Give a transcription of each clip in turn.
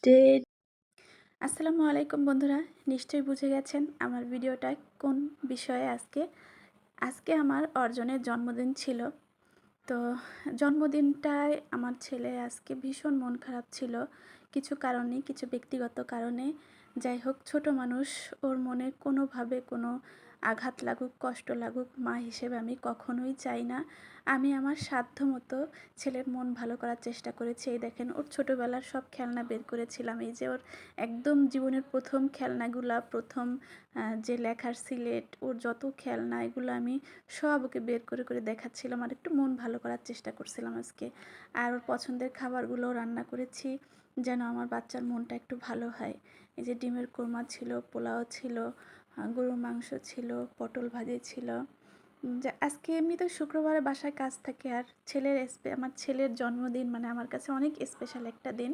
Birthday. আসসালামু আলাইকুম বন্ধুরা, নিশ্চয়ই বুঝে গেছেন আমার ভিডিওটা কোন বিষয়ে। আজকে আমার অর্জনের জন্মদিন ছিল। তো জন্মদিনটায় আমার ছেলে আজকে ভীষণ মন খারাপ ছিল কিছু কারণে, কিছু ব্যক্তিগত কারণে। যাই হোক, ছোট মানুষ, ওর মনে কোনোভাবে কোনো আঘাত লাগুক, কষ্ট লাগুক, মা হিসেবে আমি কখনোই চাই না। আমি আমার সাধ্য মতো ছেলের মন ভালো করার চেষ্টা করেছি। এই দেখেন, ওর ছোটোবেলার সব খেলনা বের করেছিলাম। এই যে ওর একদম জীবনের প্রথম খেলনাগুলা, প্রথম যে লেখার সিলেট, ওর যত খেলনা, এগুলো আমি সব ওকে বের করে করে দেখাচ্ছিলাম আর একটু মন ভালো করার চেষ্টা করছিলাম আজকে। আর ওর পছন্দের খাবারগুলো রান্না করেছি যেন আমার বাচ্চার মনটা একটু ভালো হয়। এই যে ডিমের কোরমা ছিল, পোলাও ছিল, গরুর মাংস ছিল, পটল ভাজি ছিল। যে আজকে এমনি তো শুক্রবারে বাসায় কাজ থাকে, আর আমার ছেলের জন্মদিন মানে আমার কাছে অনেক স্পেশাল একটা দিন,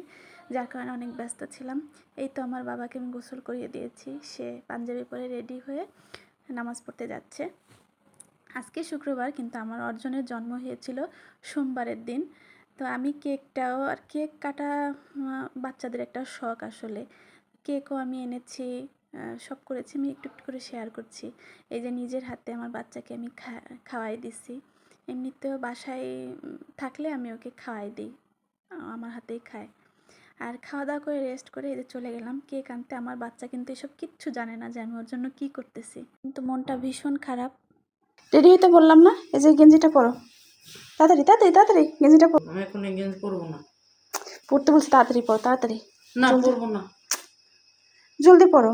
যার কারণে অনেক ব্যস্ত ছিলাম। এই তো আমার বাবাকে আমি গোসল করিয়ে দিয়েছি, সে পাঞ্জাবি পরে রেডি হয়ে নামাজ পড়তে যাচ্ছে। আজকে শুক্রবার, কিন্তু আমার অর্জনের জন্ম হয়েছিল সোমবারের দিন। তো আমি কেকটাও, আর কেক কাটা বাচ্চাদের একটা শখ আসলে, কেকও আমি এনেছি, সব করেছি। আমি একটু একটু করে শেয়ার করছি। এই যে নিজের হাতে আমার বাচ্চাকে আমি খাওয়াই দিছি। এমনিতেও বাসায় থাকলে আমি ওকে খাওয়াই দিই, আমার হাতেই খায়। আর খাওয়া দাওয়া করে রেস্ট করে এই যে চলে গেলাম কেক আনতে। আমার বাচ্চা কিন্তু এসব কিচ্ছু জানে না যে আমি ওর জন্য কী করতেছি, কিন্তু মনটা ভীষণ খারাপ। রেডি হইতে বললাম না? এই যে গেঞ্জিটা পরো, তাড়াতাড়ি তাড়াতাড়ি তাড়াতাড়ি গেঞ্জিটা পরো। আমি এখন এই গেঞ্জি পরবো না। পড়তে বলছি, তাড়াতাড়ি পরো, তাড়াতাড়ি। না, পরবো না। জলদি পরো।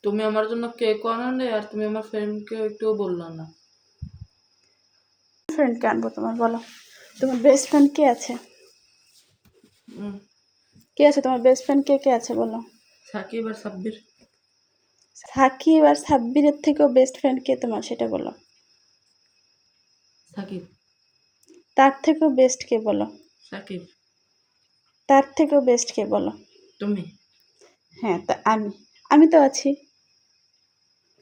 তুমি আমার জন্য কেক আনলে, আর তুমি আমার ফ্রেন্ডকে একটুও বললা না। ফ্রেন্ডকে আনবো তোমার? বলো, তোমার বেস্ট ফ্রেন্ড কে আছে? কে আছে তোমার বেস্ট ফ্রেন্ড? কে কে আছে বলো? সাকিব আর সাব্বির। সাকিব আর সাব্বিরের থেকেও বেস্ট ফ্রেন্ড কে তোমার, সেটা বলো। সাকিব। তার থেকেও বেস্ট কে বলো? সাকিব। তার থেকেও বেস্ট কে বলো? তুমি। হ্যাঁ, তা আমি তো আছি,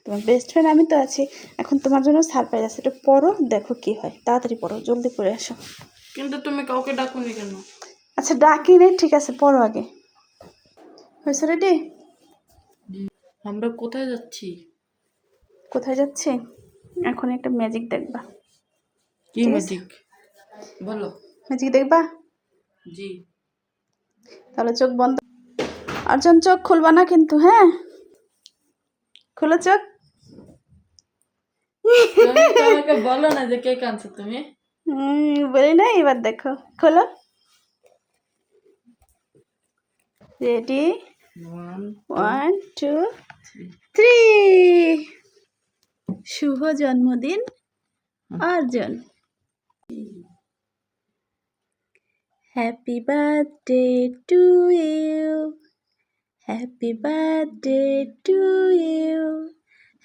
তোমার বেস্ট ফ্রেন্ড আমি তো আছি। এখন তোমার জন্য সারপ্রাইজ আছে, একটু পড়ো, দেখো কি হয়। তাড়াতাড়ি পড়ো, জলদি করে আসো। কিন্তু তুমি কাউকে ডাকুনি কেন? আচ্ছা, ডাকি নেই, ঠিক আছে, পড়ো আগে। হয়েছে রেডি? আমরা কোথায় যাচ্ছি? কোথায় যাচ্ছি? এখন একটা ম্যাজিক দেখবা। কি ম্যাজিক? বলো। ম্যাজিক দেখবা? জি। তাহলে চোখ বন্ধ। অর্জন, চোখ খুলবা না কিন্তু, হ্যাঁ? খুলো চোখ। তুমি তো আমাকে বলো না যে কেক আনছো তুমি। বলি না, এবার দেখো, খোলো। রেডি? 1 2 3। শুভ জন্মদিন Arjun. Happy birthday to you, happy birthday to you,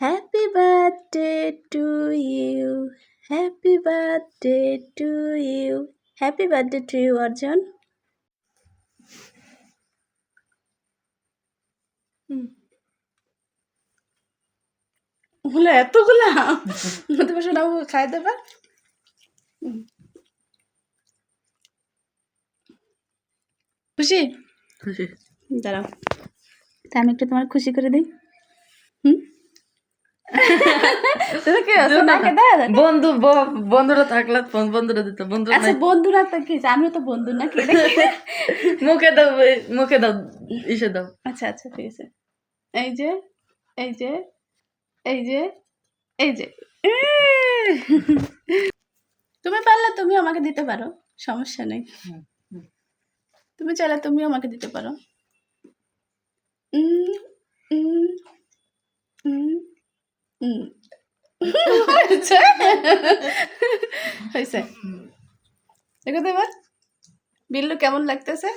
happy birthday to you, happy birthday to you, happy birthday to you Arjun. হলো এতগুলা? তোমার শোনা খাই দেবা? খুশি? খুশি। দাঁড়াও, তা আমি একটু তোমার খুশি করে দিই। তুমি কি বন্ধুরা থাকলে বন্ধুরা দিত, বন্ধুরা আচ্ছা, বন্ধুরা তো কি, আমিও তো বন্ধু নাকি? মুখে দাও, মুখে দাও, ইসে দাও। আচ্ছা আচ্ছা, ঠিক আছে। এই যে, এই যে, এই যে, এই যে। তুমি পারলে তুমিও আমাকে দিতে পারো, সমস্যা নেই। তুমি চাইলে তুমিও আমাকে দিতে পারো। হয়েছে? দেখো তো এবার বিল্লু কেমন লাগতেছে?